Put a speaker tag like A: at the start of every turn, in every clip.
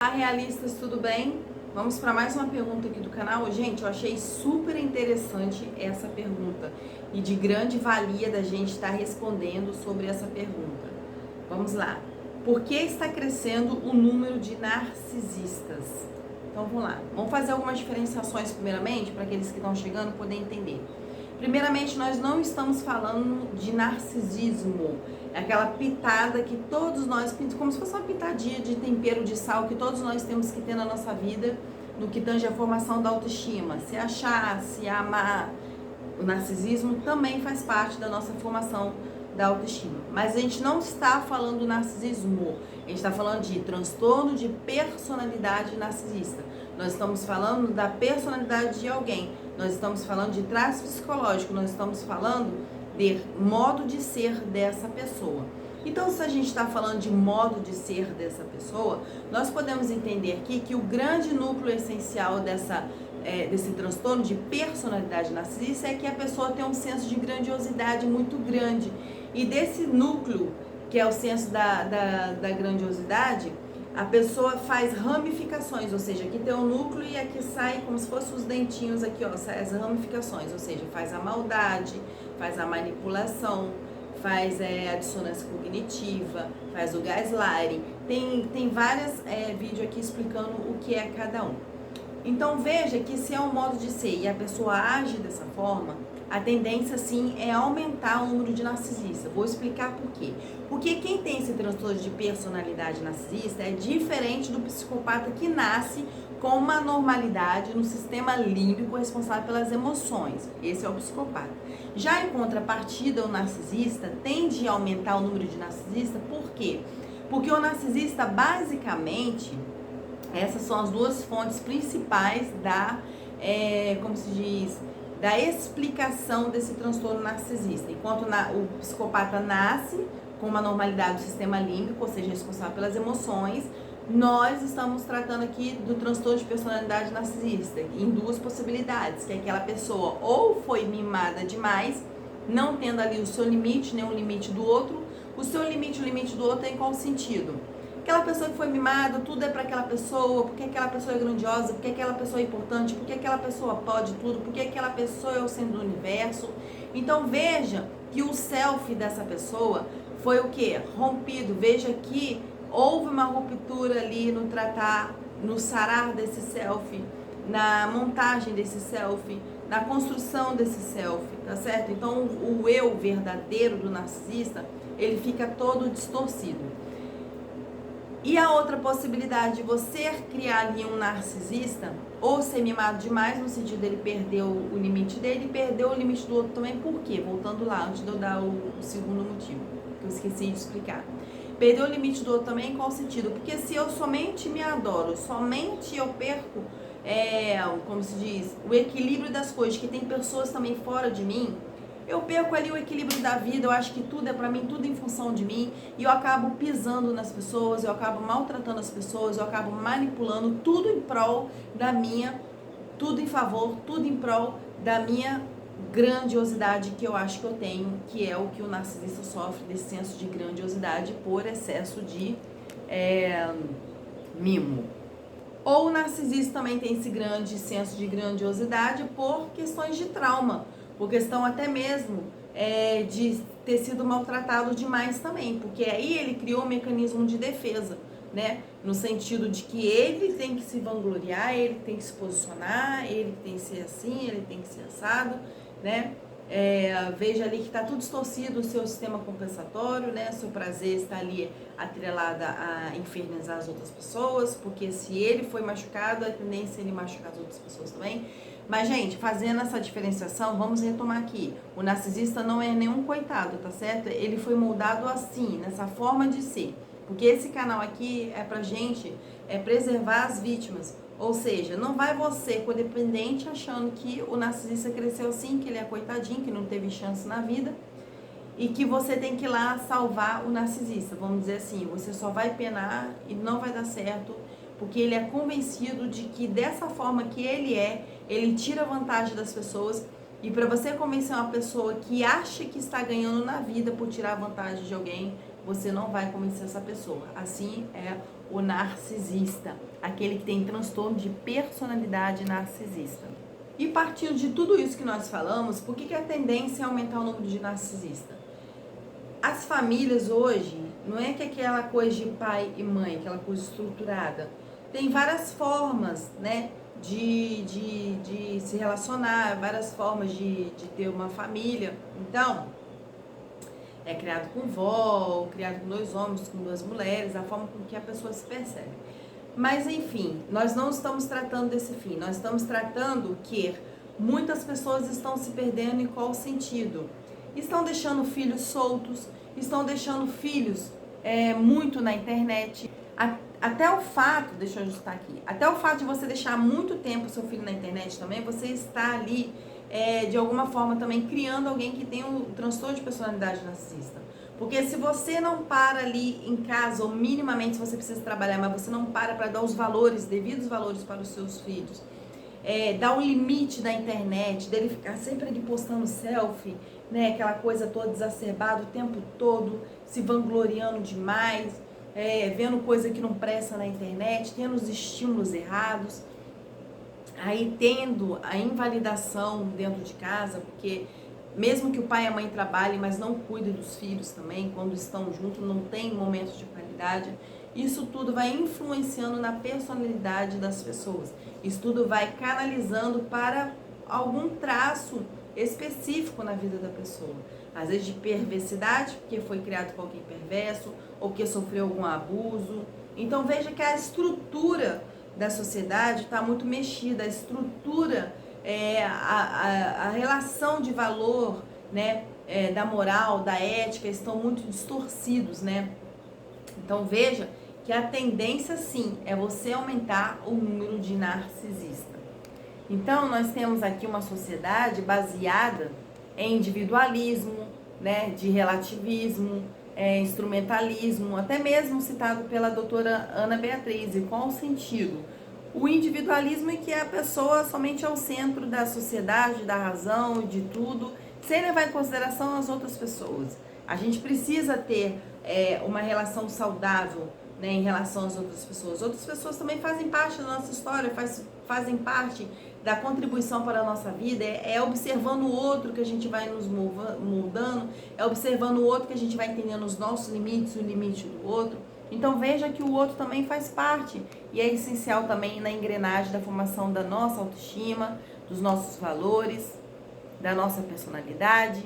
A: Olá, realistas, tudo bem? Vamos para mais uma pergunta aqui do canal. Gente, eu achei super interessante essa pergunta e de grande valia da gente estar respondendo sobre essa pergunta. Vamos lá. Por que está crescendo o número de narcisistas? Então vamos lá. Vamos fazer algumas diferenciações primeiramente para aqueles que estão chegando poderem entender. Primeiramente, nós não estamos falando de narcisismo. É aquela pitada que todos nós, como se fosse uma pitadinha de tempero de sal que todos nós temos que ter na nossa vida, no que tange a formação da autoestima. Se achar, se amar. O narcisismo também faz parte da nossa formação da autoestima. Mas a gente não está falando do narcisismo. A gente está falando de transtorno de personalidade narcisista. Nós estamos falando da personalidade de alguém. Nós estamos falando de traço psicológico. Nós estamos falando de modo de ser dessa pessoa. Então, se a gente está falando de modo de ser dessa pessoa, nós podemos entender aqui que o grande núcleo essencial desse transtorno de personalidade narcisista é que a pessoa tem um senso de grandiosidade muito grande. E desse núcleo, que é o senso da grandiosidade, a pessoa faz ramificações, ou seja, aqui tem um núcleo e aqui sai como se fossem os dentinhos aqui, ó, sai as ramificações, ou seja, faz a maldade, faz a manipulação, faz a dissonância cognitiva, faz o gaslighting. Tem vários vídeos aqui explicando o que é cada um. Então veja que se é um modo de ser e a pessoa age dessa forma, a tendência sim é aumentar o número de narcisistas. Vou explicar por quê. Porque quem tem esse transtorno de personalidade narcisista é diferente do psicopata que nasce com uma normalidade no sistema límbico responsável pelas emoções. Esse é o psicopata. Já em contrapartida, o narcisista tende a aumentar o número de narcisistas. Por quê? Porque o narcisista basicamente... Essas são as duas fontes principais como se diz, da explicação desse transtorno narcisista. Enquanto o psicopata nasce com uma normalidade do sistema límbico, ou seja, responsável pelas emoções, nós estamos tratando aqui do transtorno de personalidade narcisista, em duas possibilidades, que é aquela pessoa ou foi mimada demais, não tendo ali o seu limite, nem o limite do outro. O seu limite e o limite do outro é em qual sentido? Aquela pessoa que foi mimada, tudo é para aquela pessoa, porque aquela pessoa é grandiosa, porque aquela pessoa é importante, porque aquela pessoa pode tudo, porque aquela pessoa é o centro do universo. Então veja que o self dessa pessoa foi o quê? Rompido. Veja que houve uma ruptura ali no tratar, no sarar desse self, na montagem desse self, na construção desse self, tá certo? Então o eu verdadeiro do narcisista, ele fica todo distorcido. E a outra possibilidade de você criar ali um narcisista, ou ser mimado demais, no sentido dele perder o limite dele e perder o limite do outro também. Por quê? Voltando lá, antes de eu dar o segundo motivo, que eu esqueci de explicar. Perder o limite do outro também em qual sentido? Porque se eu somente me adoro, somente eu perco, como se diz, o equilíbrio das coisas, que tem pessoas também fora de mim, eu perco ali o equilíbrio da vida, eu acho que tudo é pra mim, tudo em função de mim, e eu acabo pisando nas pessoas, eu acabo maltratando as pessoas, eu acabo manipulando tudo em prol da minha, tudo em favor, tudo em prol da minha grandiosidade que eu acho que eu tenho, que é o que o narcisista sofre, desse senso de grandiosidade por excesso de mimo. Ou o narcisista também tem esse grande senso de grandiosidade por questões de trauma, por questão até mesmo de ter sido maltratado demais também, porque aí ele criou um mecanismo de defesa, né? No sentido de que ele tem que se vangloriar, ele tem que se posicionar, ele tem que ser assim, ele tem que ser assado, né? Veja ali que está tudo distorcido o seu sistema compensatório, né? Seu prazer está ali atrelado a infernizar as outras pessoas, porque se ele foi machucado, a tendência é ele machucar as outras pessoas também. Mas, gente, fazendo essa diferenciação, vamos retomar aqui. O narcisista não é nenhum coitado, tá certo? Ele foi moldado assim, nessa forma de ser. Porque esse canal aqui é pra gente preservar as vítimas. Ou seja, não vai você, codependente, achando que o narcisista cresceu assim, que ele é coitadinho, que não teve chance na vida, e que você tem que ir lá salvar o narcisista. Vamos dizer assim, você só vai penar e não vai dar certo, porque ele é convencido de que dessa forma que ele tira vantagem das pessoas. E para você convencer uma pessoa que acha que está ganhando na vida por tirar vantagem de alguém, você não vai convencer essa pessoa. Assim é o narcisista, aquele que tem transtorno de personalidade narcisista. E partindo de tudo isso que nós falamos, por que a tendência é aumentar o número de narcisistas? As famílias hoje, não é que aquela coisa de pai e mãe, aquela coisa estruturada, tem várias formas, né, de se relacionar, várias formas de ter uma família. Então, é criado com vó, ou criado com 2 homens, com 2 mulheres, a forma com que a pessoa se percebe. Mas, enfim, nós não estamos tratando desse fim, nós estamos tratando que muitas pessoas estão se perdendo. Em qual sentido? Estão deixando filhos soltos, estão deixando filhos muito na internet. Até o fato, deixa eu ajustar aqui, até o fato de você deixar muito tempo o seu filho na internet também, você está ali, de alguma forma também criando alguém que tem um transtorno de personalidade narcisista. Porque se você não para ali em casa, ou minimamente se você precisa trabalhar, mas você não para dar os valores, devidos valores para os seus filhos, dar um limite da internet, dele ficar sempre ali postando selfie, né, aquela coisa toda exacerbada o tempo todo, se vangloriando demais, vendo coisa que não presta na internet, tendo os estímulos errados, aí tendo a invalidação dentro de casa, porque mesmo que o pai e a mãe trabalhem, mas não cuidem dos filhos também, quando estão juntos, não tem momentos de qualidade, isso tudo vai influenciando na personalidade das pessoas. Isso tudo vai canalizando para algum traço específico na vida da pessoa. Às vezes de perversidade, porque foi criado com alguém perverso, ou que sofreu algum abuso. Então veja que a estrutura da sociedade está muito mexida, a estrutura, a relação de valor, né, da moral, da ética, estão muito distorcidos, né? Então veja que a tendência sim é você aumentar o número de narcisistas. Então nós temos aqui uma sociedade baseada em individualismo, né, de relativismo, instrumentalismo, até mesmo citado pela doutora Ana Beatriz. E qual o sentido? O individualismo é que a pessoa somente é o centro da sociedade, da razão e de tudo, sem levar em consideração as outras pessoas. A gente precisa ter uma relação saudável, né, em relação às outras pessoas. Outras pessoas também fazem parte da nossa história, fazem parte da contribuição para a nossa vida. É observando o outro que a gente vai nos moldando, é observando o outro que a gente vai entendendo os nossos limites, o limite do outro. Então veja que o outro também faz parte e é essencial também na engrenagem da formação da nossa autoestima, dos nossos valores, da nossa personalidade.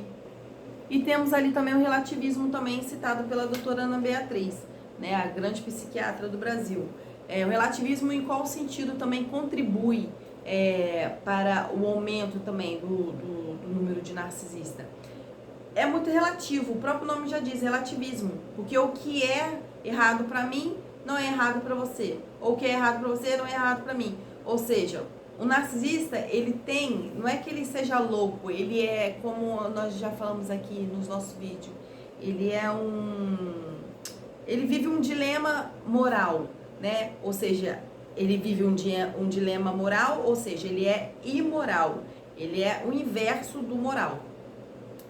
A: E temos ali também o relativismo também citado pela doutora Ana Beatriz, né, a grande psiquiatra do Brasil. O relativismo em qual sentido também contribui para o aumento também do número de narcisistas? É muito relativo, o próprio nome já diz, relativismo, porque o que é errado para mim não é errado para você, ou o que é errado para você não é errado para mim. Ou seja, o narcisista, ele tem, não é que ele seja louco, ele é, como nós já falamos aqui nos nossos vídeos, ele vive um dilema moral, né? Ou seja, ele vive um dilema moral, ou seja, ele é imoral, ele é o inverso do moral,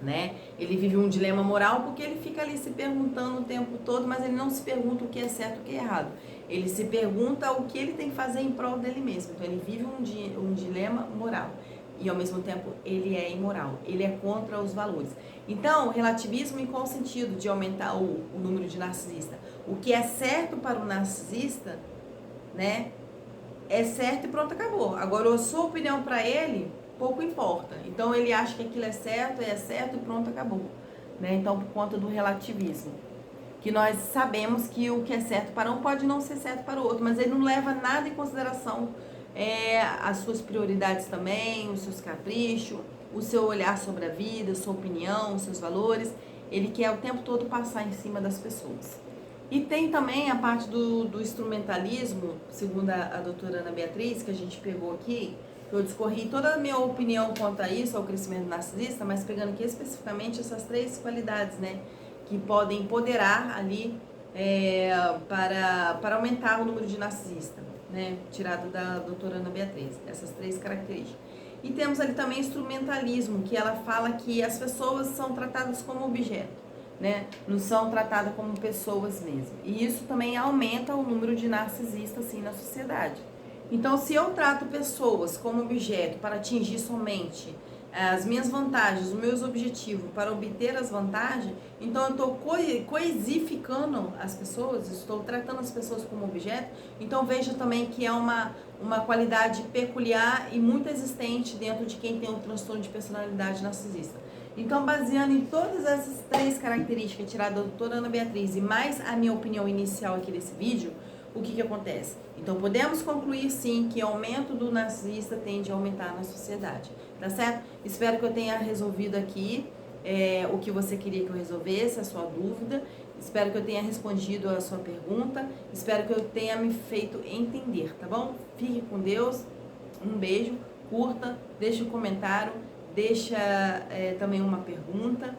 A: né? Ele vive um dilema moral porque ele fica ali se perguntando o tempo todo, mas ele não se pergunta o que é certo e o que é errado. Ele se pergunta o que ele tem que fazer em prol dele mesmo. Então ele vive um dilema moral e ao mesmo tempo ele é imoral, ele é contra os valores. Então, relativismo em qual sentido de aumentar o número de narcisistas? O que é certo para o narcisista, né, é certo e pronto, acabou. Agora, a sua opinião para ele pouco importa. Então ele acha que aquilo é certo e pronto, acabou, né? Então, por conta do relativismo, que nós sabemos que o que é certo para um pode não ser certo para o outro, mas ele não leva nada em consideração, as suas prioridades também, os seus caprichos, o seu olhar sobre a vida, a sua opinião, os seus valores. Ele quer o tempo todo passar em cima das pessoas. E tem também a parte do instrumentalismo, segundo a doutora Ana Beatriz, que a gente pegou aqui. Eu discorri toda a minha opinião quanto a isso, ao crescimento narcisista, mas pegando aqui especificamente essas 3 qualidades, né, que podem empoderar ali para aumentar o número de narcisistas, né, tirado da doutora Ana Beatriz, essas 3 características. E temos ali também instrumentalismo, que ela fala que as pessoas são tratadas como objeto, né, não são tratadas como pessoas mesmo. E isso também aumenta o número de narcisistas assim na sociedade. Então, se eu trato pessoas como objeto para atingir somente as minhas vantagens, os meus objetivos, para obter as vantagens, então eu estou coisificando as pessoas, estou tratando as pessoas como objeto, então veja também que é uma qualidade peculiar e muito existente dentro de quem tem um transtorno de personalidade narcisista. Então, baseando em todas essas 3 características tiradas da doutora Ana Beatriz e mais a minha opinião inicial aqui desse vídeo, o que acontece? Então, podemos concluir sim que o aumento do narcisista tende a aumentar na sociedade, tá certo? Espero que eu tenha resolvido aqui o que você queria que eu resolvesse, a sua dúvida. Espero que eu tenha respondido a sua pergunta. Espero que eu tenha me feito entender, tá bom? Fique com Deus. Um beijo, curta, deixe um comentário, deixa também uma pergunta.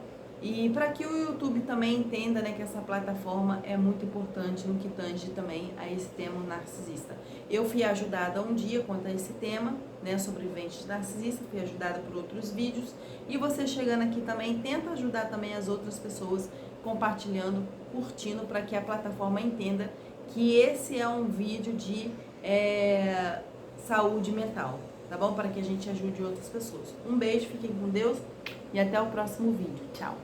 A: E para que o YouTube também entenda, né, que essa plataforma é muito importante no que tange também a esse tema narcisista. Eu fui ajudada um dia quanto a esse tema, né, sobrevivente narcisista, fui ajudada por outros vídeos. E você chegando aqui também, tenta ajudar também as outras pessoas, compartilhando, curtindo, para que a plataforma entenda que esse é um vídeo de saúde mental, tá bom? Para que a gente ajude outras pessoas. Um beijo, fiquem com Deus e até o próximo vídeo. Tchau!